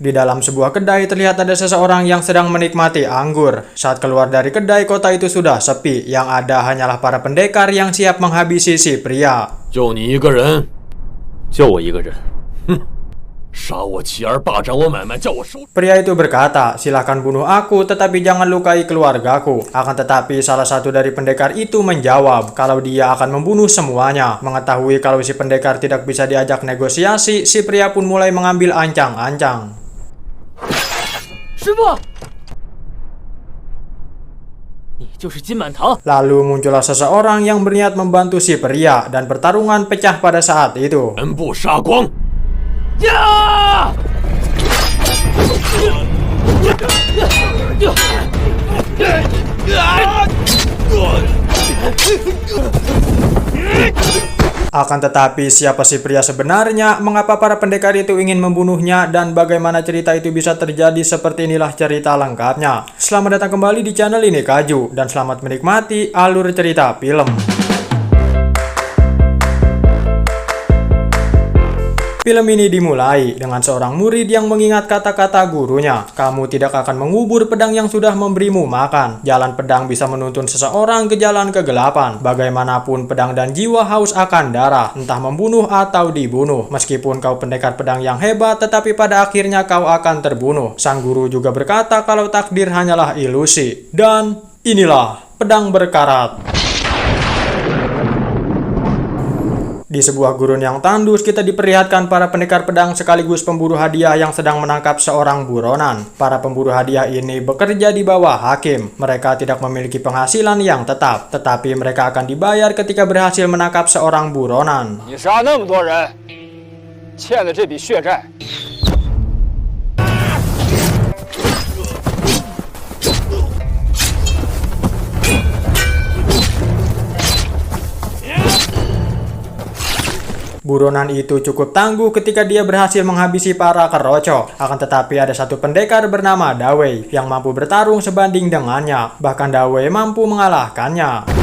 Di dalam sebuah kedai terlihat ada seseorang yang sedang menikmati anggur. Saat keluar dari kedai, kota itu sudah sepi. Yang ada hanyalah para pendekar yang siap menghabisi si pria. 就你一个人，就我一个人，哼！杀我妻儿，霸占我买卖，叫我收。 Pria itu berkata, silakan bunuh aku, tetapi jangan lukai keluargaku. Akan tetapi salah satu dari pendekar itu menjawab kalau dia akan membunuh semuanya. Mengetahui kalau si pendekar tidak bisa diajak negosiasi, si pria pun mulai mengambil ancang-ancang. 师傅，你就是金满堂。 Lalu muncullah seseorang yang berniat membantu si pria dan pertarungan pecah pada saat itu. 全部杀光！呀！ Akan tetapi siapa si pria sebenarnya, mengapa para pendekar itu ingin membunuhnya, dan bagaimana cerita itu bisa terjadi, seperti inilah cerita lengkapnya. Selamat datang kembali di channel ini Kaju, dan selamat menikmati alur cerita film. Film ini dimulai dengan seorang murid yang mengingat kata-kata gurunya. Kamu tidak akan mengubur pedang yang sudah memberimu makan. Jalan pedang bisa menuntun seseorang ke jalan kegelapan. Bagaimanapun pedang dan jiwa haus akan darah, entah membunuh atau dibunuh. Meskipun kau pendekar pedang yang hebat, tetapi pada akhirnya kau akan terbunuh. Sang guru juga berkata kalau takdir hanyalah ilusi. Dan inilah pedang berkarat. Di sebuah gurun yang tandus, kita diperlihatkan para pendekar pedang sekaligus pemburu hadiah yang sedang menangkap seorang buronan. Para pemburu hadiah ini bekerja di bawah hakim. Mereka tidak memiliki penghasilan yang tetap, tetapi mereka akan dibayar ketika berhasil menangkap seorang buronan. 你杀那么多人，欠了这笔血债。 Buronan itu cukup tangguh ketika dia berhasil menghabisi para kerocok. Akan tetapi ada satu pendekar bernama Dawei yang mampu bertarung sebanding dengannya. Bahkan Dawei mampu mengalahkannya.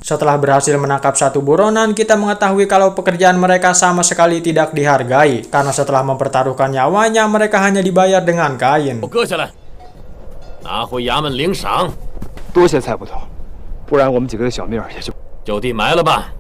Setelah berhasil menangkap satu buronan, kita mengetahui kalau pekerjaan mereka sama sekali tidak dihargai. Karena setelah mempertaruhkan nyawanya, mereka hanya dibayar dengan kain. 割下来，拿回衙门领赏。多谢蔡捕头，不然我们几个的小命也就……就地埋了吧。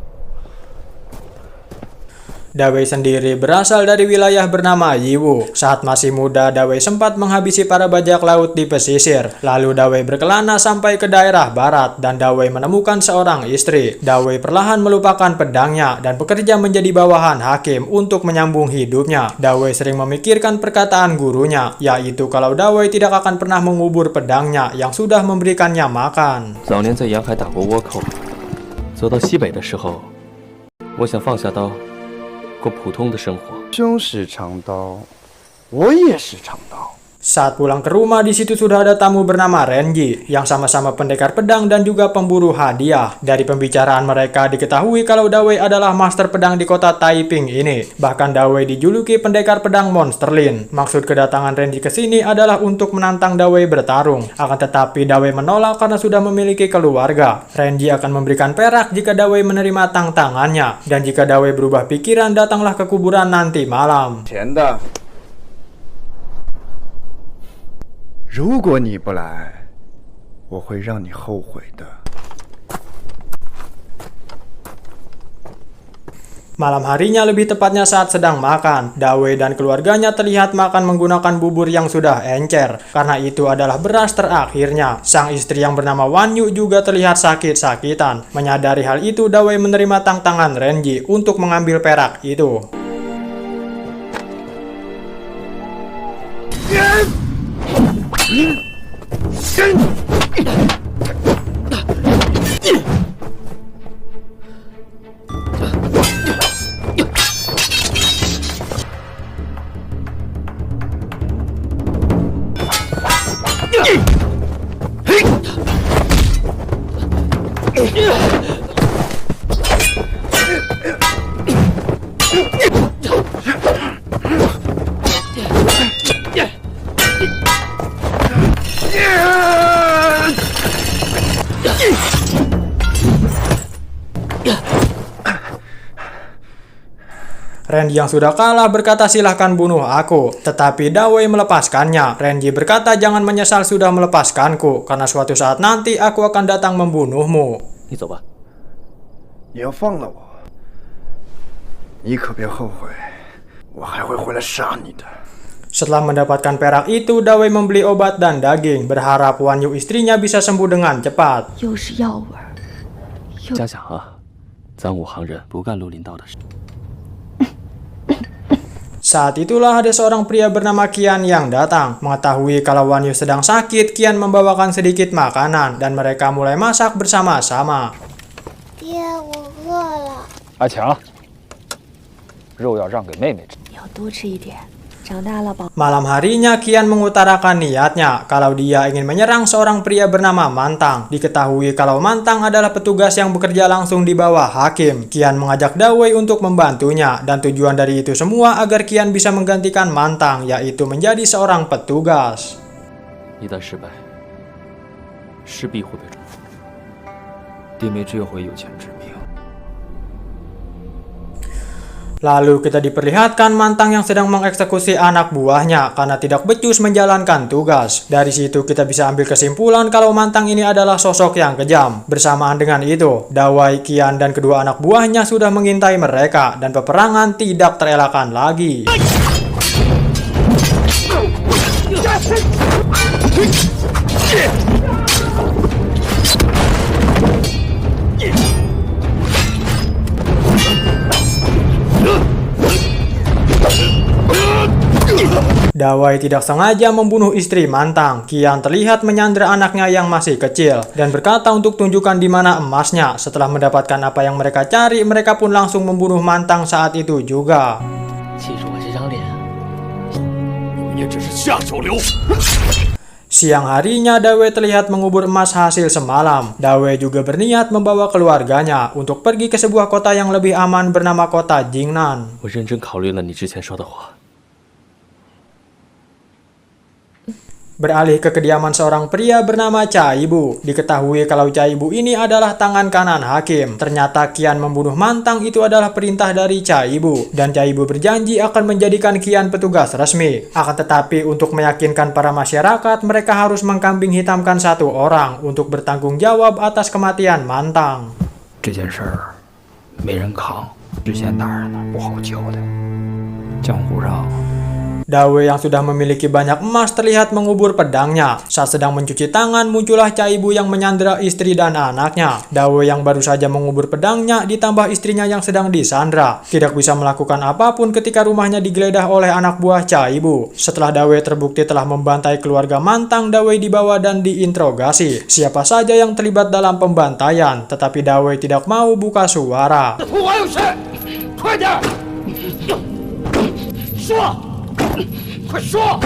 Dawei sendiri berasal dari wilayah bernama Yiwu. Saat masih muda, Dawei sempat menghabisi para bajak laut di pesisir. Lalu Dawei berkelana sampai ke daerah barat, dan Dawei menemukan seorang istri. Dawei perlahan melupakan pedangnya dan bekerja menjadi bawahan hakim untuk menyambung hidupnya. Dawei sering memikirkan perkataan gurunya, yaitu kalau Dawei tidak akan pernah mengubur pedangnya yang sudah memberikannya makan. 早年在沿海打过倭寇，走到西北的时候，我想放下刀。 过普通的生活。兄是长刀，我也是长刀。 Saat pulang ke rumah, di situ sudah ada tamu bernama Renji yang sama-sama pendekar pedang dan juga pemburu hadiah. Dari pembicaraan mereka diketahui kalau Dawei adalah master pedang di kota Taiping ini. Bahkan Dawei dijuluki pendekar pedang Monsterlin. Maksud kedatangan Renji ke sini adalah untuk menantang Dawei bertarung. Akan tetapi Dawei menolak karena sudah memiliki keluarga. Renji akan memberikan perak jika Dawei menerima tantangannya. Dan jika Dawei berubah pikiran, datanglah ke kuburan nanti malam. 钱的。 如果你不来，我会让你后悔的。 Malam harinya, lebih tepatnya saat sedang makan, Dawei dan keluarganya terlihat makan menggunakan bubur yang sudah encer. Karena itu adalah beras terakhirnya. Sang istri yang bernama Wanyu juga terlihat sakit-sakitan. Menyadari hal itu, Dawei menerima tantangan Renji untuk mengambil perak itu. Renji yang sudah kalah berkata silahkan bunuh aku, tetapi Dawei melepaskannya. Renji berkata jangan menyesal sudah melepaskanku, karena suatu saat nanti aku akan datang membunuhmu. 你走吧。你要放了我，你可别后悔，我还会回来杀你的。 Setelah mendapatkan perak itu, Dawei membeli obat dan daging, berharap Wan Yu istrinya bisa sembuh dengan cepat. 又是药味儿，嘉奖啊，咱武行人不干绿林道的事。 Saat itulah ada seorang pria bernama Qian yang datang. Mengetahui kalau Wan Yu sedang sakit, Qian membawakan sedikit makanan dan mereka mulai masak bersama-sama. 爹，我饿了。阿强，肉要让给妹妹吃。要多吃一点，长大了宝。 Malam harinya Qian mengutarakan niatnya kalau dia ingin menyerang seorang pria bernama Mantang. Diketahui kalau Mantang adalah petugas yang bekerja langsung di bawah hakim. Qian mengajak Dawei untuk membantunya dan tujuan dari itu semua agar Qian bisa menggantikan Mantang, yaitu menjadi seorang petugas. 一旦失败，势必会被重负。爹没这回有钱治病。 Lalu kita diperlihatkan Mantang yang sedang mengeksekusi anak buahnya karena tidak becus menjalankan tugas. Dari situ kita bisa ambil kesimpulan kalau Mantang ini adalah sosok yang kejam. Bersamaan dengan itu, Dawei, Qian, dan kedua anak buahnya sudah mengintai mereka dan peperangan tidak terelakkan lagi. Dawei tidak sengaja membunuh istri Mantang. Qian terlihat menyandera anaknya yang masih kecil dan berkata untuk tunjukkan di mana emasnya. Setelah mendapatkan apa yang mereka cari, mereka pun langsung membunuh Mantang saat itu juga. 记住我这张脸，你们也只是下九流。 Siang harinya Dawei terlihat mengubur emas hasil semalam. Dawei juga berniat membawa keluarganya untuk pergi ke sebuah kota yang lebih aman bernama kota Jingnan. 我认真考虑了你之前说的话。 Beralih ke kediaman seorang pria bernama Cha Ibu. Diketahui kalau Cha Ibu ini adalah tangan kanan hakim. Ternyata Qian membunuh Mantang itu adalah perintah dari Cha Ibu. Dan Cha Ibu berjanji akan menjadikan Qian petugas resmi. Akan tetapi untuk meyakinkan para masyarakat, mereka harus mengkambing hitamkan satu orang untuk bertanggung jawab atas kematian Mantang. 这件事儿没人扛，之前大人不好交代。江湖上 Dawei yang sudah memiliki banyak emas terlihat mengubur pedangnya. Saat sedang mencuci tangan, muncullah Cha Ibu yang menyandera istri dan anaknya. Dawei yang baru saja mengubur pedangnya ditambah istrinya yang sedang disandra. Tidak bisa melakukan apapun ketika rumahnya digeledah oleh anak buah Cha Ibu. Setelah Dawei terbukti telah membantai keluarga Mantang, Dawei dibawa dan diinterogasi. Siapa saja yang terlibat dalam pembantaian, tetapi Dawei tidak mau buka suara. 我有谁？快点！说！ 快说！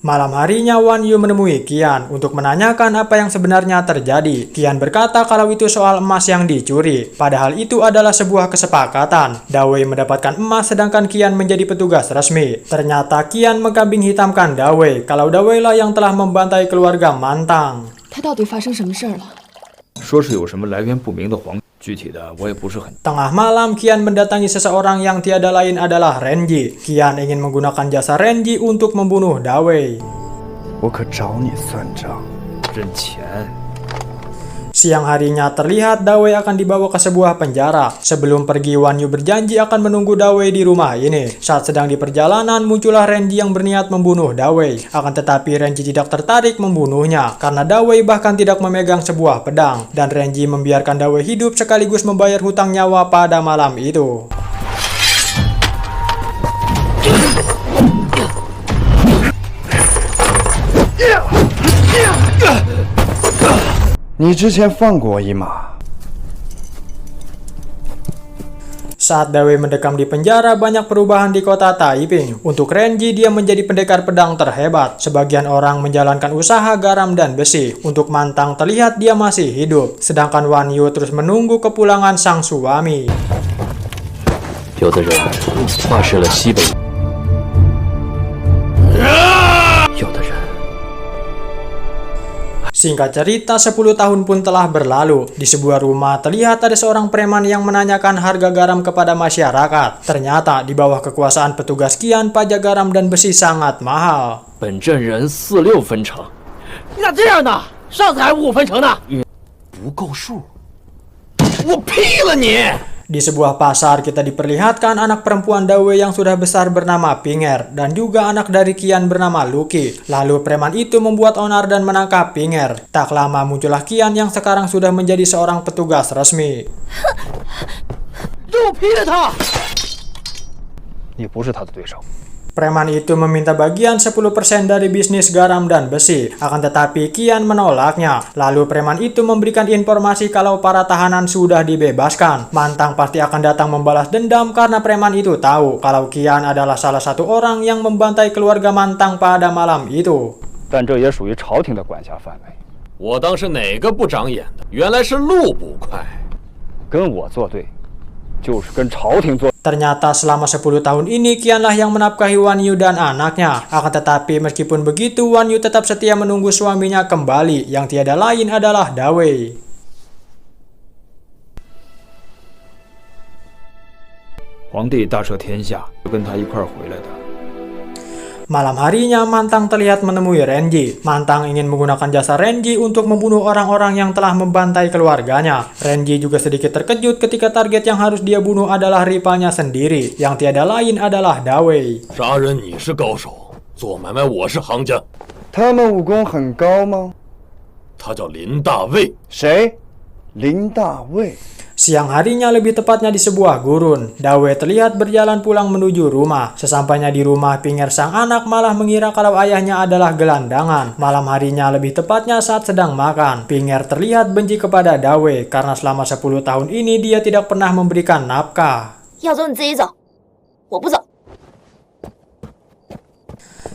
Malam harinya Wan Yu menemui Qian untuk menanyakan apa yang sebenarnya terjadi. Qian berkata kalau itu soal emas yang dicuri. Padahal itu adalah sebuah kesepakatan. Dawei mendapatkan emas sedangkan Qian menjadi petugas resmi. Ternyata Qian mengkambing hitamkan Dawei kalau Dawei lah yang telah membantai keluarga Mantang. 他到底发生什么事儿了？ 说是有什么来源不明的黄，具体的我也不是很。 Tengah malam, Qian mendatangi seseorang yang tiada lain adalah Renji. Qian ingin menggunakan jasa Renji untuk membunuh Dawei. 我可找你算账。认钱。 Siang harinya terlihat Dawei akan dibawa ke sebuah penjara. Sebelum pergi, Wan Yu berjanji akan menunggu Dawei di rumah ini. Saat sedang di perjalanan, muncullah Renji yang berniat membunuh Dawei. Akan tetapi Renji tidak tertarik membunuhnya, karena Dawei bahkan tidak memegang sebuah pedang. Dan Renji membiarkan Dawei hidup sekaligus membayar hutang nyawa pada malam itu. 你之前放过我一马。 Saat Dawei mendekam di penjara, banyak perubahan di kota Taiping. Untuk Renji, dia menjadi pendekar pedang terhebat. Sebagian orang menjalankan usaha garam dan besi. Untuk Mantang terlihat dia masih hidup. Sedangkan Wan Yu terus menunggu kepulangan sang suami. 有的人化视了西北，有的人 Singkat cerita, 10 tahun pun telah berlalu. Di sebuah rumah terlihat ada seorang preman yang menanyakan harga garam kepada masyarakat. Ternyata di bawah kekuasaan petugas Qian, pajak garam dan besi sangat mahal. 本镇人46分成，那这样呢？上次还5分成呢，不够数，我劈了你！ Di sebuah pasar kita diperlihatkan anak perempuan Dawei yang sudah besar bernama Pinger dan juga anak dari Qian bernama Lucky. Lalu preman itu membuat onar dan menangkap Pinger. Tak lama muncullah Qian yang sekarang sudah menjadi seorang petugas resmi. 我劈了他！你不是他的对手。 Preman itu meminta bagian 10% dari bisnis garam dan besi, akan tetapi Qian menolaknya. Lalu preman itu memberikan informasi kalau para tahanan sudah dibebaskan. Mantang pasti akan datang membalas dendam karena preman itu tahu kalau Qian adalah salah satu orang yang membantai keluarga Mantang pada malam itu. 但这也属于朝廷的管辖范围，我当是哪个不长眼的？原来是陆捕快。跟我作对，就是跟朝廷作。 Ternyata selama 10 tahun ini Qianlah yang menafkahi Wan Yu dan anaknya. Akan tetapi meskipun begitu, Wan Yu tetap setia menunggu suaminya kembali yang tiada lain adalah Dawei. 皇帝大赦天下，就跟他一块儿回来的。 Malam harinya Mantang terlihat menemui Renji. Mantang ingin menggunakan jasa Renji untuk membunuh orang-orang yang telah membantai keluarganya. Renji juga sedikit terkejut ketika target yang harus dia bunuh adalah rivalnya sendiri, yang tiada lain adalah Dawei. 杀人你是高手，做买卖我是行家。他们武功很高吗？他叫林大卫。谁？林大卫。 Siang harinya, lebih tepatnya di sebuah gurun, Dawei terlihat berjalan pulang menuju rumah. Sesampainya di rumah, Pinger sang anak malah mengira kalau ayahnya adalah gelandangan. Malam harinya, lebih tepatnya saat sedang makan, Pinger terlihat benci kepada Dawei karena selama 10 tahun ini dia tidak pernah memberikan nafkah. 要走你自己走，我不走。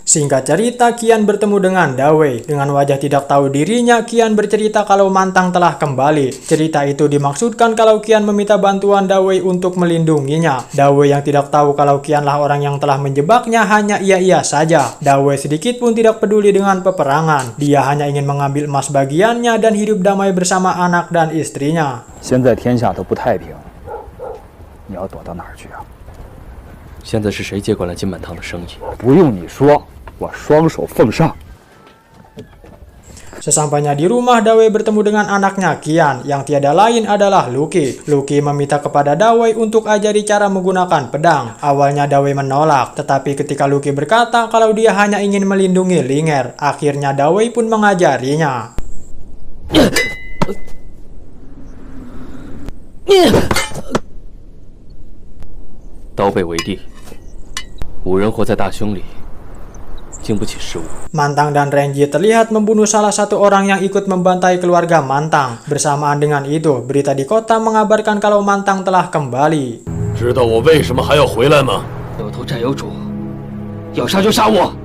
Singkat cerita, Qian bertemu dengan Dawei. Dengan wajah tidak tahu dirinya, Qian bercerita kalau Mantang telah kembali. Cerita itu dimaksudkan kalau Qian meminta bantuan Dawei untuk melindunginya. Dawei yang tidak tahu kalau Qianlah orang yang telah menjebaknya hanya iya-iya saja. Dawei sedikit pun tidak peduli dengan peperangan. Dia hanya ingin mengambil emas bagiannya dan hidup damai bersama anak dan istrinya. 现在天下都不太平，你要躲到哪儿去啊？ 现在是谁接管了金满堂的生意？ 不用你说，我双手奉上。 Sesampainya di rumah, Dawei bertemu dengan anaknya Qian, yang tiada lain adalah Lucky. Lucky meminta kepada Dawei untuk ajari cara menggunakan pedang. Awalnya Dawei menolak, tetapi ketika Lucky berkata kalau dia hanya ingin melindungi Linger, akhirnya Dawei pun mengajarinya. 刀背为地，五人活在大胸里，经不起失误。 Mantang dan Renji terlihat membunuh salah satu orang yang ikut membantai keluarga Mantang. Bersamaan dengan itu, berita di kota mengabarkan kalau Mantang telah kembali. 知道我为什么还要回来吗？有头债有主，要杀就杀我。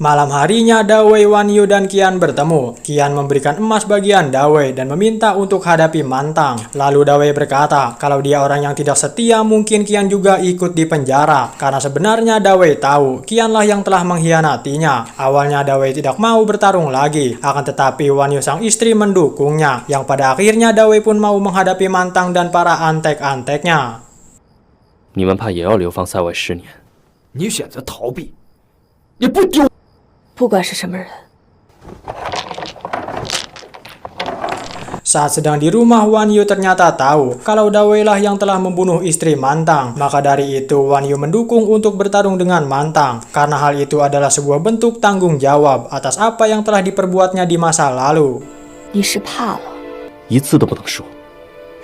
Malam harinya, Dawei, Wan Yu, dan Qian bertemu. Qian memberikan emas bagian Dawei dan meminta untuk hadapi Mantang. Lalu Dawei berkata kalau dia orang yang tidak setia, mungkin Qian juga ikut di penjara. Karena sebenarnya Dawei tahu Qianlah yang telah mengkhianatinya. Awalnya Dawei tidak mau bertarung lagi, akan tetapi Wan Yu sang istri mendukungnya. Yang pada akhirnya Dawei pun mau menghadapi Mantang dan para antek-anteknya. 你们怕也要流放塞外10年？ 你选择逃避，你不丢。 不管是什么人， Saat sedang di rumah, Wan Yu ternyata tahu kalau Dawei lah yang telah membunuh istri Mantang. Maka dari itu Wan Yu mendukung untuk bertarung dengan Mantang, karena hal itu adalah sebuah bentuk tanggung jawab atas apa yang telah diperbuatnya di masa lalu. 你是怕了。一次都不能输，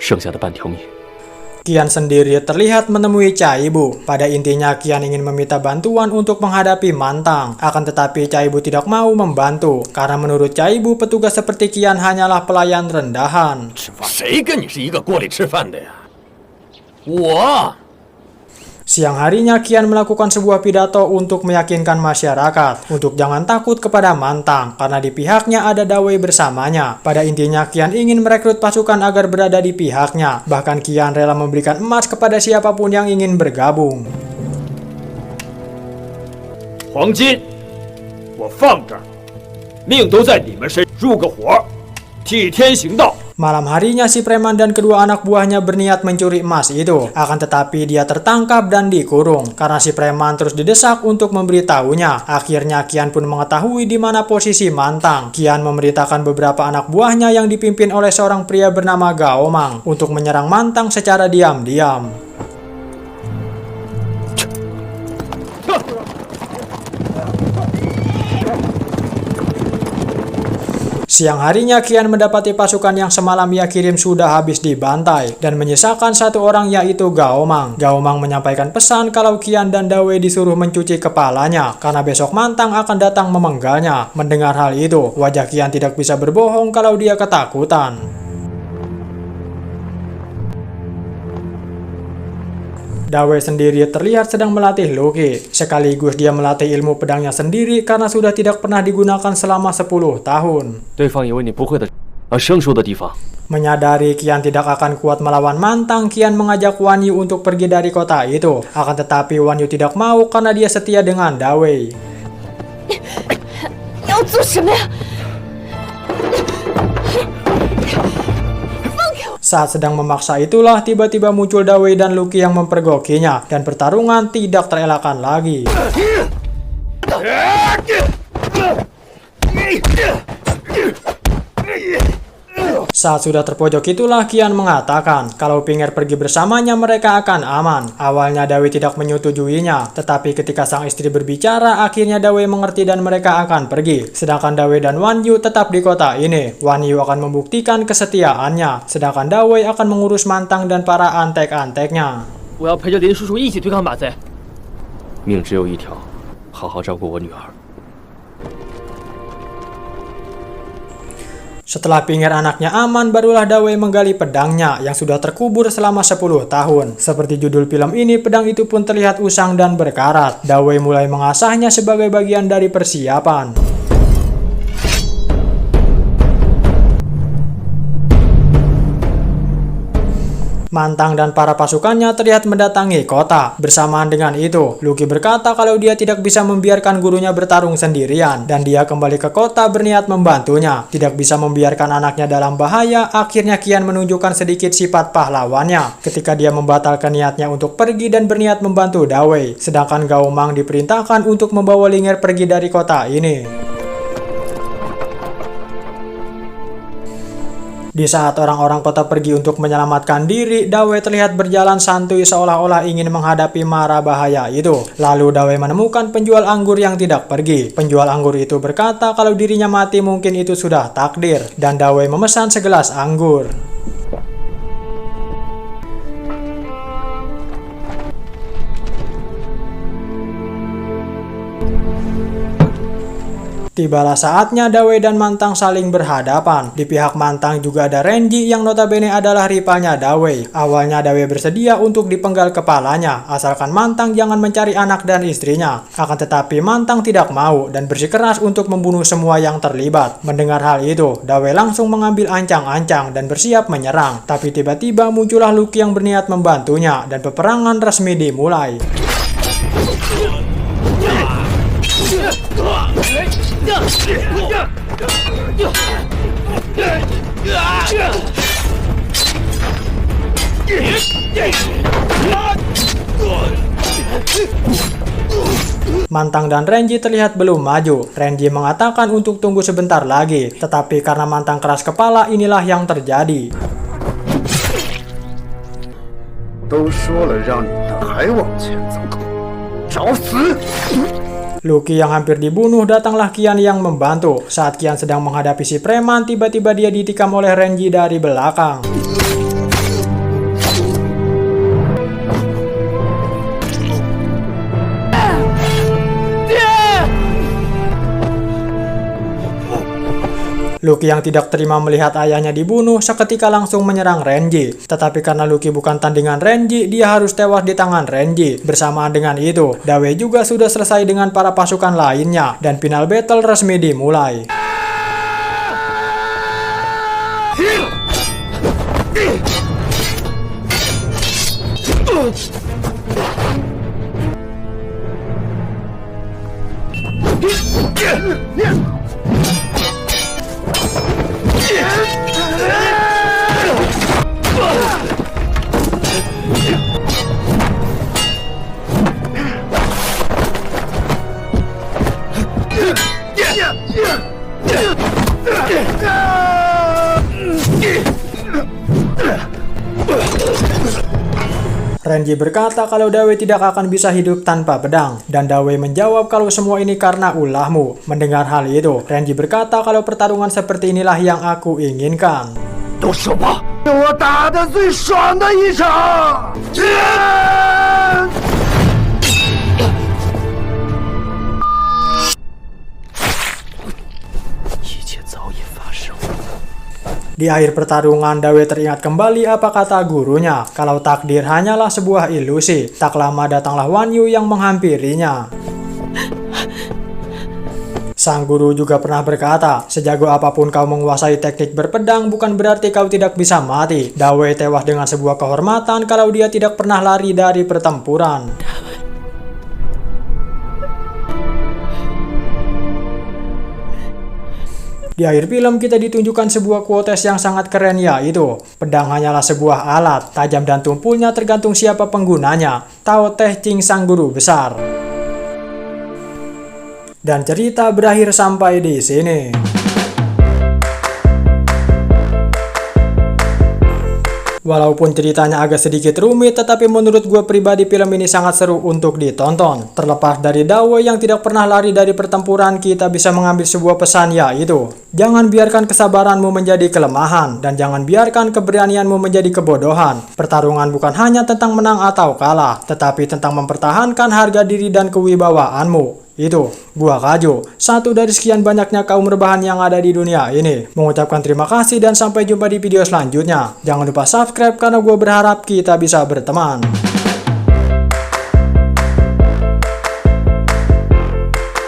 剩下的半条命。 Qian sendiri terlihat menemui Caibu. Pada intinya Qian ingin meminta bantuan untuk menghadapi Mantang. Akan tetapi Caibu tidak mau membantu, karena menurut Caibu petugas seperti Qian hanyalah pelayan rendahan. 谁跟你是一个锅里吃饭的呀？我。 Siang harinya Qian melakukan sebuah pidato untuk meyakinkan masyarakat untuk jangan takut kepada Mantang karena di pihaknya ada Dawei bersamanya. Pada intinya Qian ingin merekrut pasukan agar berada di pihaknya. Bahkan Qian rela memberikan emas kepada siapapun yang ingin bergabung. 黄金我放这儿，命都在你们身，入个伙，替天行道。 Malam harinya si preman dan kedua anak buahnya berniat mencuri emas itu. Akan tetapi dia tertangkap dan dikurung karena si preman terus didesak untuk memberitahunya. Akhirnya Qian pun mengetahui di mana posisi Mantang. Qian memerintahkan beberapa anak buahnya yang dipimpin oleh seorang pria bernama Gao Mang untuk menyerang Mantang secara diam-diam. Siang harinya Qian mendapati pasukan yang semalam ia kirim sudah habis dibantai dan menyisakan satu orang yaitu Gao Mang. Gao Mang menyampaikan pesan kalau Qian dan Dawei disuruh mencuci kepalanya karena besok Mantang akan datang memenggalnya. Mendengar hal itu, wajah Qian tidak bisa berbohong kalau dia ketakutan. Dawei sendiri terlihat sedang melatih Luqi. Sekaligus dia melatih ilmu pedangnya sendiri karena sudah tidak pernah digunakan selama 10 tahun. 对方以为你不会的，生疏的地方。 Menyadari Qian tidak akan kuat melawan Mantang, Qian mengajak Wan Yu untuk pergi dari kota itu. Akan tetapi Wan Yu tidak mau karena dia setia dengan Dawei. 要做什么呀？ Saat sedang memaksa itulah tiba-tiba muncul Dawei dan Luqi yang mempergokinya dan pertarungan tidak terelakkan lagi. Saat sudah terpojok itulah Qian mengatakan kalau Pinger pergi bersamanya mereka akan aman. Awalnya Dawei tidak menyetujuinya, tetapi ketika sang istri berbicara akhirnya Dawei mengerti dan mereka akan pergi. Sedangkan Dawei dan Wan Yu tetap di kota ini. Wan Yu akan membuktikan kesetiaannya, sedangkan Dawei akan mengurus Mantang dan para antek-anteknya. 我要陪着林叔叔一起对抗马贼。命只有一条，好好照顾我女儿。 Setelah Pinger anaknya aman, barulah Dawei menggali pedangnya yang sudah terkubur selama 10 tahun. Seperti judul film ini, pedang itu pun terlihat usang dan berkarat. Dawei mulai mengasahnya sebagai bagian dari persiapan. Mantang dan para pasukannya terlihat mendatangi kota. Bersamaan dengan itu, Luqi berkata kalau dia tidak bisa membiarkan gurunya bertarung sendirian dan dia kembali ke kota berniat membantunya. Tidak bisa membiarkan anaknya dalam bahaya, akhirnya Qian menunjukkan sedikit sifat pahlawannya ketika dia membatalkan niatnya untuk pergi dan berniat membantu Dawei. Sedangkan Gao Mang diperintahkan untuk membawa Linger pergi dari kota ini. Di saat orang-orang kota pergi untuk menyelamatkan diri, Dawei terlihat berjalan santuy seolah-olah ingin menghadapi mara bahaya itu. Lalu Dawei menemukan penjual anggur yang tidak pergi. Penjual anggur itu berkata kalau dirinya mati mungkin itu sudah takdir, dan Dawei memesan segelas anggur. Tibalah saatnya Dawei dan Mantang saling berhadapan. Di pihak Mantang juga ada Renji yang notabene adalah rivalnya Dawei. Awalnya Dawei bersedia untuk dipenggal kepalanya, asalkan Mantang jangan mencari anak dan istrinya. Akan tetapi Mantang tidak mau dan bersikeras untuk membunuh semua yang terlibat. Mendengar hal itu, Dawei langsung mengambil ancang-ancang dan bersiap menyerang. Tapi tiba-tiba muncullah Luqi yang berniat membantunya dan peperangan resmi dimulai. Mantang dan Renji terlihat belum maju. Renji mengatakan untuk tunggu sebentar lagi, tetapi karena Mantang keras kepala, inilah yang terjadi. 都说了让你的还往前走，找死！ Luqi yang hampir dibunuh, datanglah Qian yang membantu. Saat Qian sedang menghadapi si preman, tiba-tiba dia ditikam oleh Renji dari belakang. Luqi yang tidak terima melihat ayahnya dibunuh seketika langsung menyerang Renji. Tetapi karena Luqi bukan tandingan Renji, dia harus tewas di tangan Renji. Bersamaan dengan itu, Dawei juga sudah selesai dengan para pasukan lainnya dan final battle resmi dimulai. Renji berkata kalau Dawei tidak akan bisa hidup tanpa pedang, dan Dawei menjawab kalau semua ini karena ulahmu. Mendengar hal itu, Renji berkata kalau pertarungan seperti inilah yang aku inginkan. 动手吧！我打的最爽的一场，天！一切早已发生。 Di akhir pertarungan, Dawei teringat kembali apa kata gurunya, kalau takdir hanyalah sebuah ilusi. Tak lama datanglah Wan Yu yang menghampirinya. Sang guru juga pernah berkata, sejago apapun kau menguasai teknik berpedang bukan berarti kau tidak bisa mati. Dawei tewas dengan sebuah kehormatan kalau dia tidak pernah lari dari pertempuran. Di akhir film kita ditunjukkan sebuah quotes yang sangat keren, yaitu pedang hanyalah sebuah alat, tajam dan tumpulnya tergantung siapa penggunanya. Tao Te Ching sang guru besar. Dan cerita berakhir sampai di sini. Walaupun ceritanya agak sedikit rumit, tetapi menurut gue pribadi film ini sangat seru untuk ditonton. Terlepas dari Dawei yang tidak pernah lari dari pertempuran, kita bisa mengambil sebuah pesan, yaitu jangan biarkan kesabaranmu menjadi kelemahan, dan jangan biarkan keberanianmu menjadi kebodohan. Pertarungan bukan hanya tentang menang atau kalah, tetapi tentang mempertahankan harga diri dan kewibawaanmu. Itu, gua Kajo, satu dari sekian banyaknya kaum rebahan yang ada di dunia ini. Mengucapkan terima kasih dan sampai jumpa di video selanjutnya. Jangan lupa subscribe karena gua berharap kita bisa berteman.